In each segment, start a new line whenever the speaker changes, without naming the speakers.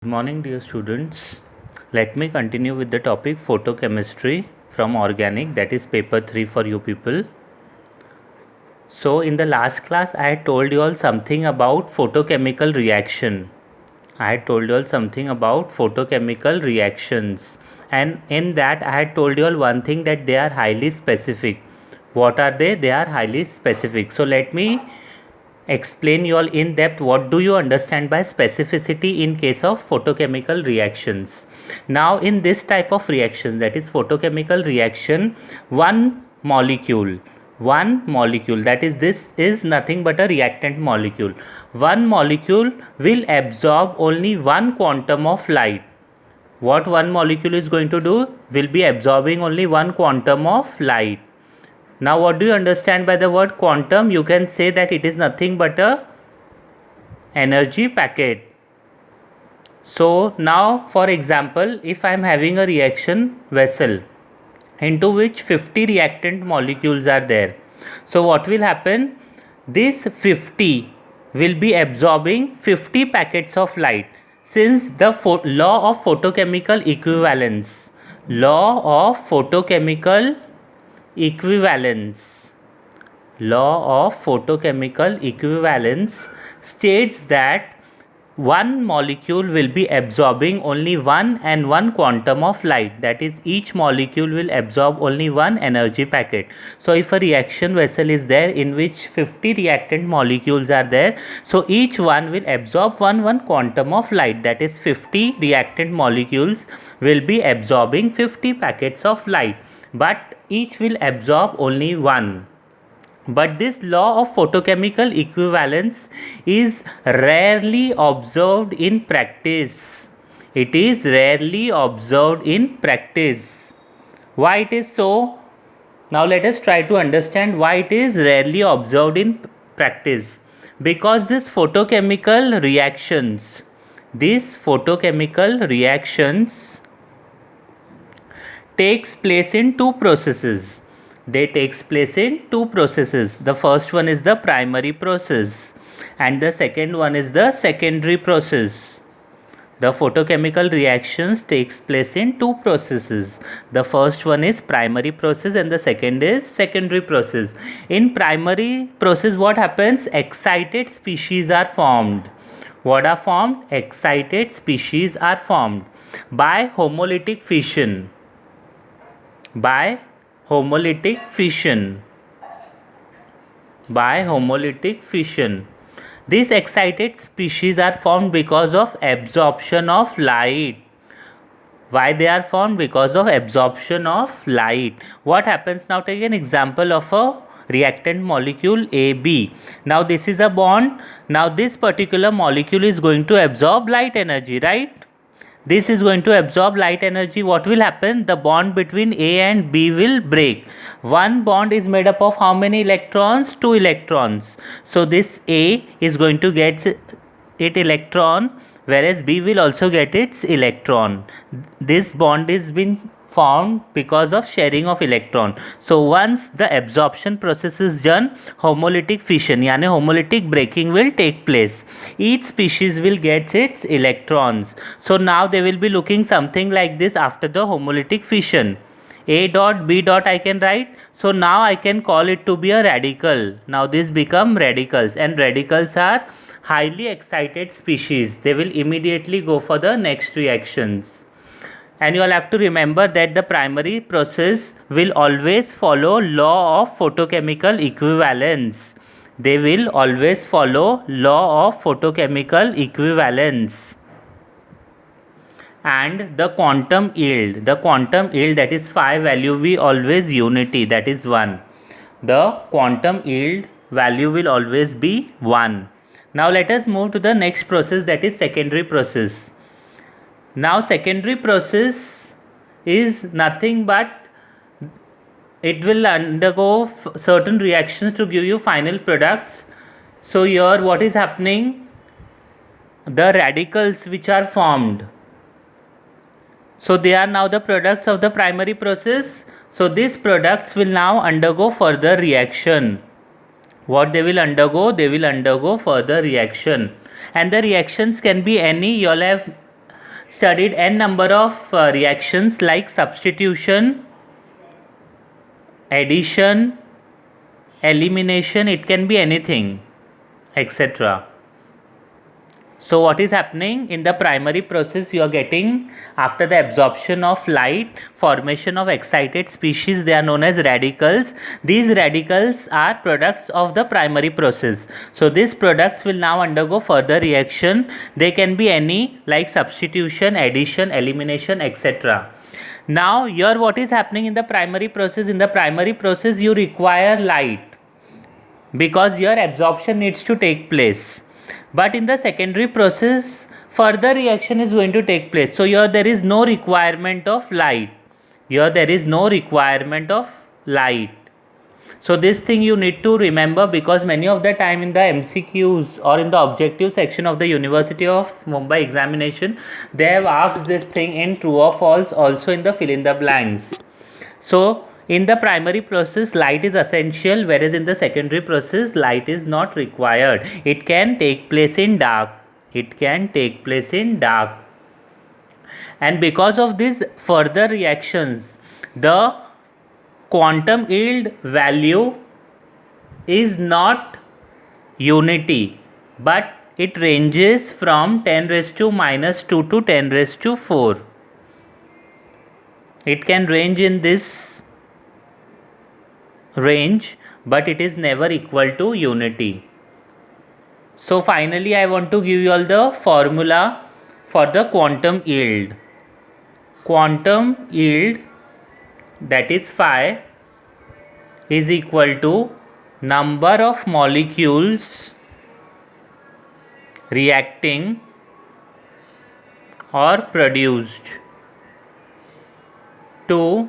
Good morning, dear students. Let me continue with the topic photochemistry from organic, that is paper 3 for you people. So, in the last class, I had told you all something about photochemical reaction. I had told you all something about photochemical reactions, and in that, I had told you all one thing, that they are highly specific. What are they? They are highly specific. So, let me explain you all in depth what do you understand by specificity in case of photochemical reactions. Now in this type of reaction, that is photochemical reaction, one molecule, that is, this is nothing but a reactant molecule. One molecule will absorb only one quantum of light. What one molecule is going to do? Will be absorbing only one quantum of light. Now what do you understand by the word quantum? You can say that it is nothing but a energy packet. So now, for example, if I am having a reaction vessel into which 50 reactant molecules are there, so what will happen? This 50 will be absorbing 50 packets of light, since the law of photochemical equivalence, law of photochemical equivalence states that one molecule will be absorbing only one quantum of light, that is, each molecule will absorb only one energy packet. So if a reaction vessel is there in which 50 reactant molecules are there, so each one will absorb one quantum of light, that is 50 reactant molecules will be absorbing 50 packets of light, but each will absorb only one. But this law of photochemical equivalence is rarely observed in practice. It is rarely observed in practice. Why it is so? Now let us try to understand why it is rarely observed in practice. Because these photochemical reactions takes place in two processes. They takes place in two processes. The first one is the primary process and the second one is the secondary process. The photochemical reactions takes place in two processes. The first one is primary process and the second is secondary process. In primary process, what happens? Excited species are formed. What are formed? Excited species are formed by homolytic fission. By homolytic fission. These excited species are formed because of absorption of light. Why they are formed? Because of absorption of light. What happens? Now take an example of a reactant molecule AB. Now this is a bond. Now this particular molecule is going to absorb light energy, right? This is going to absorb light energy. What will happen? The bond between A and B will break. One bond is made up of how many electrons? 2 electrons. So this A is going to get its electron, whereas B will also get its electron. This bond is been formed because of sharing of electron. So once the absorption process is done, homolytic fission, yani homolytic breaking will take place. Each species will get its electrons. So now they will be looking something like this after the homolytic fission. A dot B dot I can write. So now I can call it to be a radical. Now this become radicals, and radicals are highly excited species. They will immediately go for the next reactions. And you all have to remember that the primary process will always follow law of photochemical equivalence. They will always follow law of photochemical equivalence. And the quantum yield, that is phi value, we always unity, that is 1. The quantum yield value will always be 1. Now let us move to the next process, that is secondary process. Now secondary process is nothing but it will undergo certain reactions to give you final products. So here what is happening? The radicals which are formed, so they are now the products of the primary process. So these products will now undergo further reaction. What they will undergo? They will undergo further reaction. And the reactions can be any. You all have studied n number of reactions like substitution, addition, elimination, it can be anything, etc. So what is happening in the primary process? You are getting, after the absorption of light, formation of excited species. They are known as radicals. These radicals are products of the primary process. So these products will now undergo further reaction. They can be any, like substitution, addition, elimination, etc. Now here what is happening in the primary process? In the primary process you require light, because your absorption needs to take place. But in the secondary process, further reaction is going to take place. So here there is no requirement of light. Here there is no requirement of light. So this thing you need to remember, because many of the time in the MCQs or in the objective section of the University of Mumbai examination, they have asked this thing in true or false, also in the fill in the blanks. So in the primary process light is essential, whereas in the secondary process light is not required. It can take place in dark. It can take place in dark. And because of these further reactions, the quantum yield value is not unity, but it ranges from 10 raised to minus 2 to 10 raised to 4. It can range in this range, but it is never equal to unity. So finally I want to give you all the formula for the quantum yield. Quantum yield, that is phi, is equal to number of molecules reacting or produced to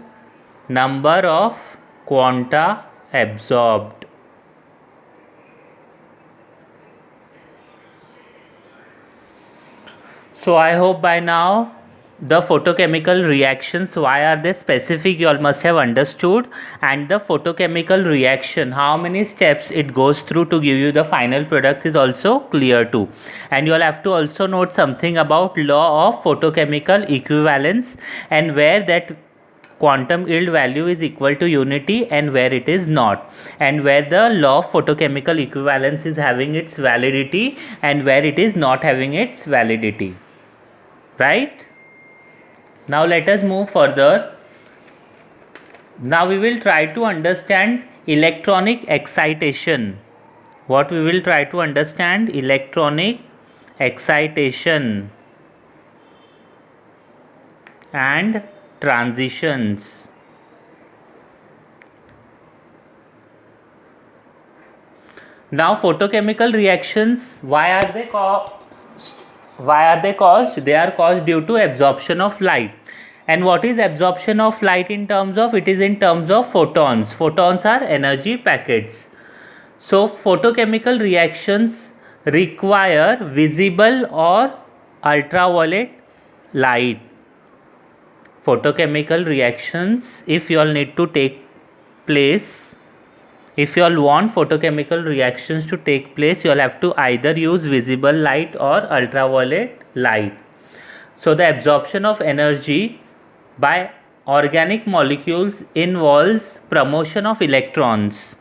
number of quanta absorbed. So I hope by now the photochemical reactions, why are they specific, you all must have understood, and the photochemical reaction, how many steps it goes through to give you the final product, is also clear too. And you all have to also note something about law of photochemical equivalence, and where that quantum yield value is equal to unity and where it is not, and where the law of photochemical equivalence is having its validity and where it is not having its validity. Right? Now let us move further. Now we will try to understand electronic excitation. What we will try to understand? Electronic excitation and transitions. Now photochemical reactions, why are they caused? They are caused due to absorption of light. And what is absorption of light in terms of? It is in terms of photons. Photons are energy packets. So photochemical reactions require visible or ultraviolet light. Photochemical reactions, if you all need to take place, if you all want photochemical reactions to take place, you all have to either use visible light or ultraviolet light. So the absorption of energy by organic molecules involves promotion of electrons.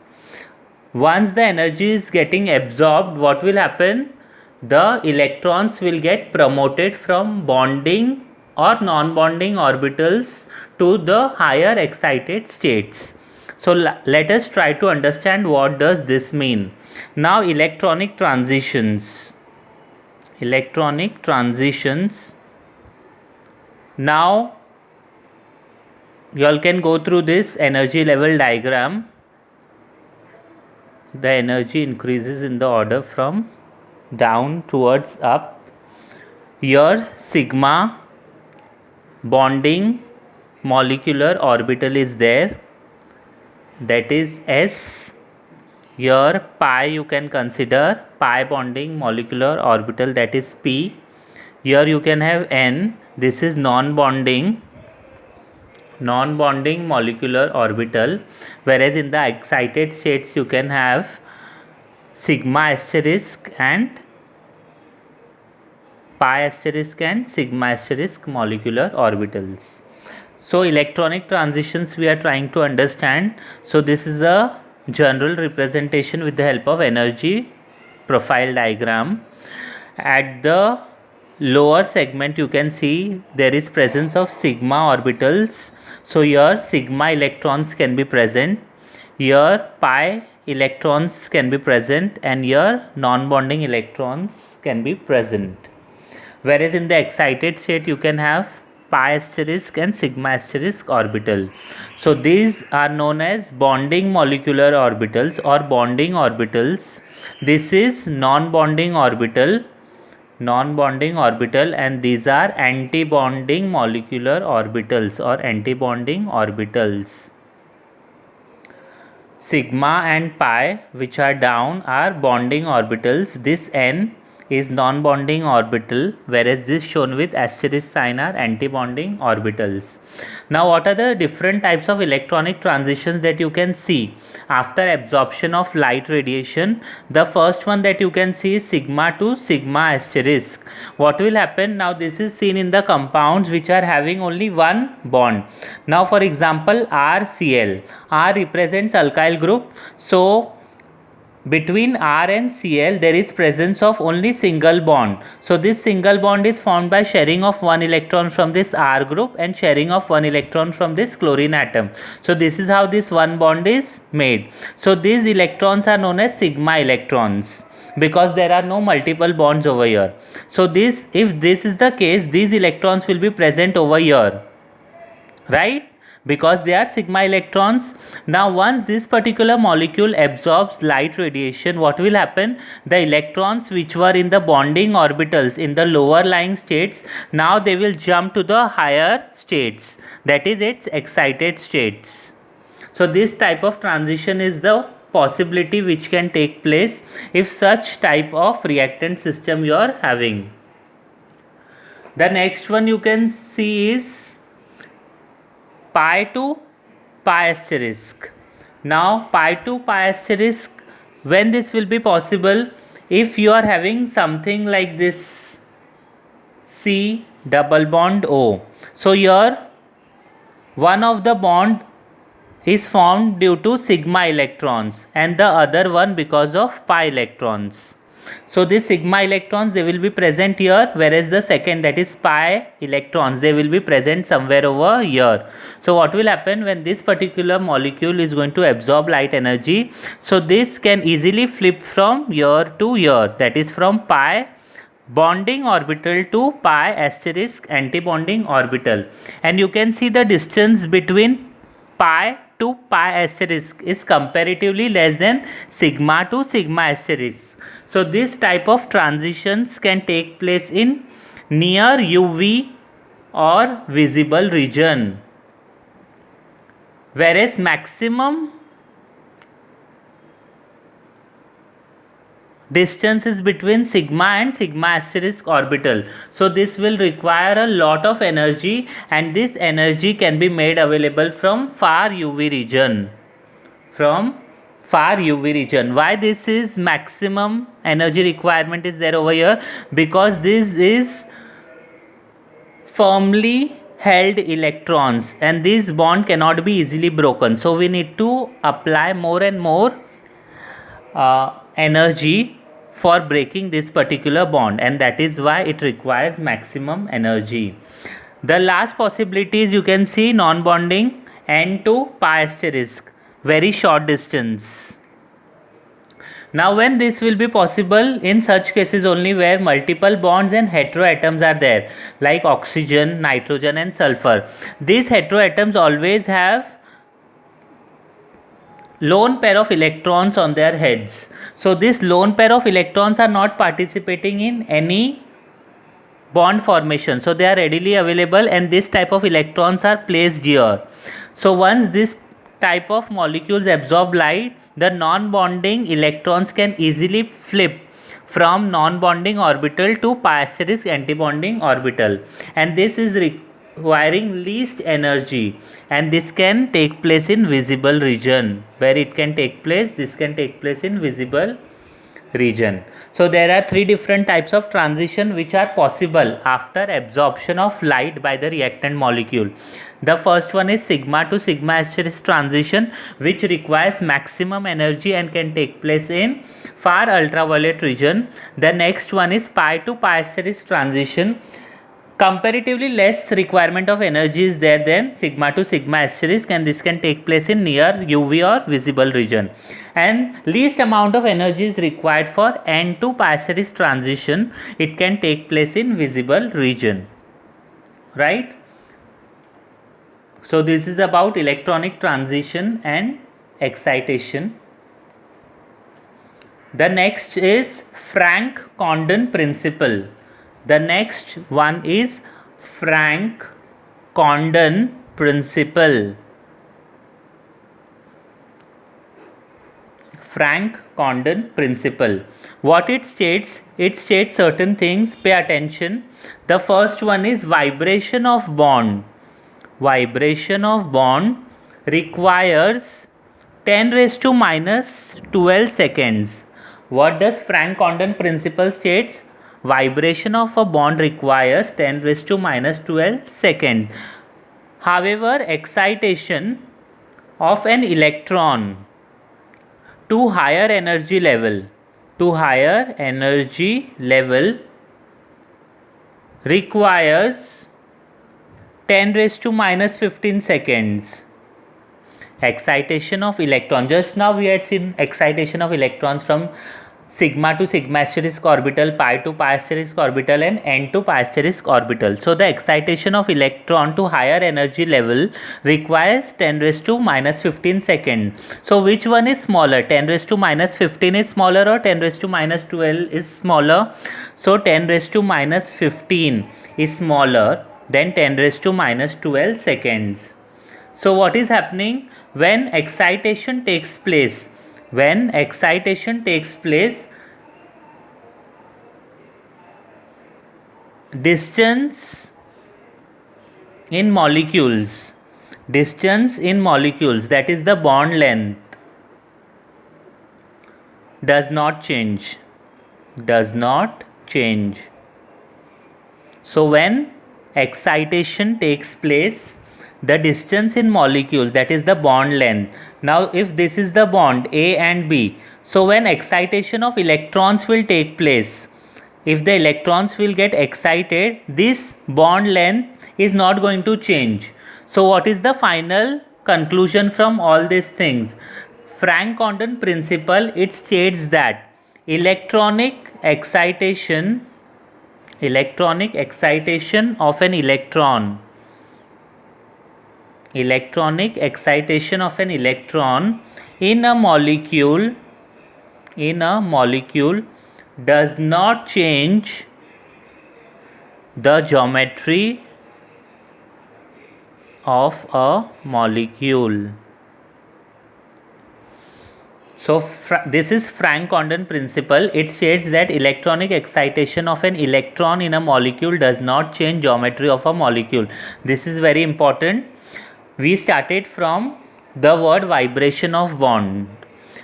Once the energy is getting absorbed, what will happen? The electrons will get promoted from bonding or non-bonding orbitals to the higher excited states. So let us try to understand what does this mean. Now electronic transitions. Electronic transitions. Now you all can go through this energy level diagram. The energy increases in the order from down towards up. Here sigma bonding molecular orbital is there, that is S. Here pi you can consider, pi bonding molecular orbital, that is P. Here you can have N, this is non-bonding molecular orbital, whereas in the excited states you can have sigma asterisk and pi asterisk and sigma asterisk molecular orbitals. So electronic transitions we are trying to understand. So this is a general representation with the help of energy profile diagram. At the lower segment you can see there is presence of sigma orbitals. So here sigma electrons can be present, here pi electrons can be present, and here non-bonding electrons can be present. Whereas in the excited state you can have pi asterisk and sigma asterisk orbital. So these are known as bonding molecular orbitals or bonding orbitals. This is non-bonding orbital, and these are anti-bonding molecular orbitals or anti-bonding orbitals. Sigma and pi, which are down, are bonding orbitals. This n is non-bonding orbital, whereas this shown with asterisk sign are anti-bonding orbitals. Now what are the different types of electronic transitions that you can see after absorption of light radiation? The first one that you can see is sigma to sigma asterisk. What will happen? Now this is seen in the compounds which are having only one bond. Now for example RCl, R represents alkyl group, so between R and Cl there is presence of only single bond. So this single bond is formed by sharing of one electron from this R group and sharing of one electron from this chlorine atom. So this is how this one bond is made. So these electrons are known as sigma electrons because there are no multiple bonds over here. So this, if this is the case, these electrons will be present over here, right? Because they are sigma electrons. Now once this particular molecule absorbs light radiation, what will happen? The electrons which were in the bonding orbitals in the lower lying states, now they will jump to the higher states, that is its excited states. So this type of transition is the possibility which can take place if such type of reactant system you are having. The next one you can see is pi to pi asterisk. Now pi to pi asterisk, when this will be possible? If you are having something like this C double bond O. So here one of the bond is formed due to sigma electrons and the other one because of pi electrons. So these sigma electrons, they will be present here, whereas the second, that is pi electrons, they will be present somewhere over here. So what will happen when this particular molecule is going to absorb light energy? So this can easily flip from here to here, that is from pi bonding orbital to pi asterisk anti-bonding orbital. And you can see the distance between pi to pi asterisk is comparatively less than sigma to sigma asterisk. So this type of transitions can take place in near UV or visible region, whereas maximum distance is between sigma and sigma asterisk orbital. So this will require a lot of energy, and this energy can be made available from far UV region. Why this is maximum energy requirement is there over here? Because this is firmly held electrons and this bond cannot be easily broken. So we need to apply more and more energy for breaking this particular bond, and that is why it requires maximum energy. The last possibility is, you can see, non-bonding N to pi asterisk, very short distance. Now when this will be possible? In such cases only where multiple bonds and heteroatoms are there, like oxygen, nitrogen and sulfur. These heteroatoms always have lone pair of electrons on their heads. So this lone pair of electrons are not participating in any bond formation, so they are readily available and this type of electrons are placed here. So once this type of molecules absorb light, the non-bonding electrons can easily flip from non-bonding orbital to pi asterisk anti-bonding orbital, and this is requiring least energy, and this can take place in visible region. Where it can take place? This can take place in visible region. So there are three different types of transition which are possible after absorption of light by the reactant molecule. The first one is sigma to sigma asterisk transition, which requires maximum energy and can take place in far ultraviolet region. The next one is pi to pi asterisk transition. Comparatively less requirement of energy is there than sigma to sigma asterisk, and this can take place in near UV or visible region. And least amount of energy is required for N to pi asterisk transition. It can take place in visible region, right? So this is about electronic transition and excitation. The next is Franck-Condon principle. The next one is Franck-Condon principle. Franck-Condon principle. What it states certain things. Pay attention. The first one is vibration of bond. Vibration of bond requires 10 raised to minus 12 seconds. What does Franck-Condon principle states? Vibration of a bond requires 10 raised to minus 12 seconds. However, excitation of an electron to higher energy level requires 10 raised to minus 15 seconds. Excitation of electron. Just now we had seen excitation of electrons from sigma to sigma asterisk orbital, pi to pi asterisk orbital, and N to pi asterisk orbital. So the excitation of electron to higher energy level requires 10 raised to minus 15 seconds. So which one is smaller? 10 raised to minus 15 is smaller or 10 raised to minus 12 is smaller? So 10 raised to minus 15 is smaller than 10 raised to minus 12 seconds. So what is happening when excitation takes place? When excitation takes place, distance in molecules, that is the bond length, does not change. So when excitation takes place, the distance in molecules, that is the bond length. Now if this is the bond A and B, so when excitation of electrons will take place, if the electrons will get excited, this bond length is not going to change. So what is the final conclusion from all these things? Franck-Condon principle, it states that electronic excitation of an electron in a molecule does not change the geometry of a molecule. So this is Franck-Condon principle. It states that electronic excitation of an electron in a molecule does not change geometry of a molecule. This is very important. We started from the word vibration of bond.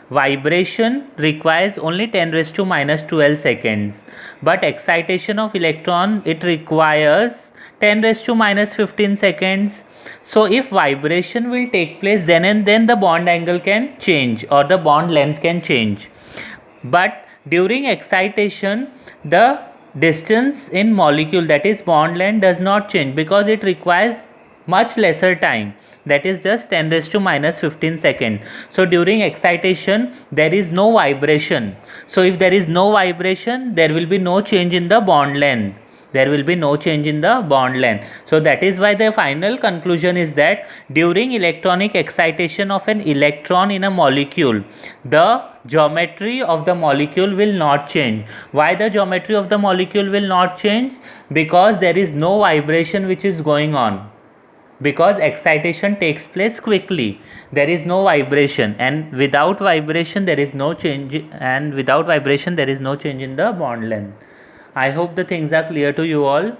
Vibration requires only 10 raised to minus 12 seconds, but excitation of electron, it requires 10 raised to minus 15 seconds. So if vibration will take place, then and then the bond angle can change or the bond length can change. But during excitation, the distance in molecule, that is bond length, does not change because it requires much lesser time, that is just 10 raised to minus 15 seconds. So during excitation there is no vibration. So if there is no vibration, there will be no change in the bond length. So that is why the final conclusion is that during electronic excitation of an electron in a molecule, the geometry of the molecule will not change. Why the geometry of the molecule will not change? Because there is no vibration which is going on. Because excitation takes place quickly, there is no vibration, and without vibration there is no change in the bond length. I hope the things are clear to you all.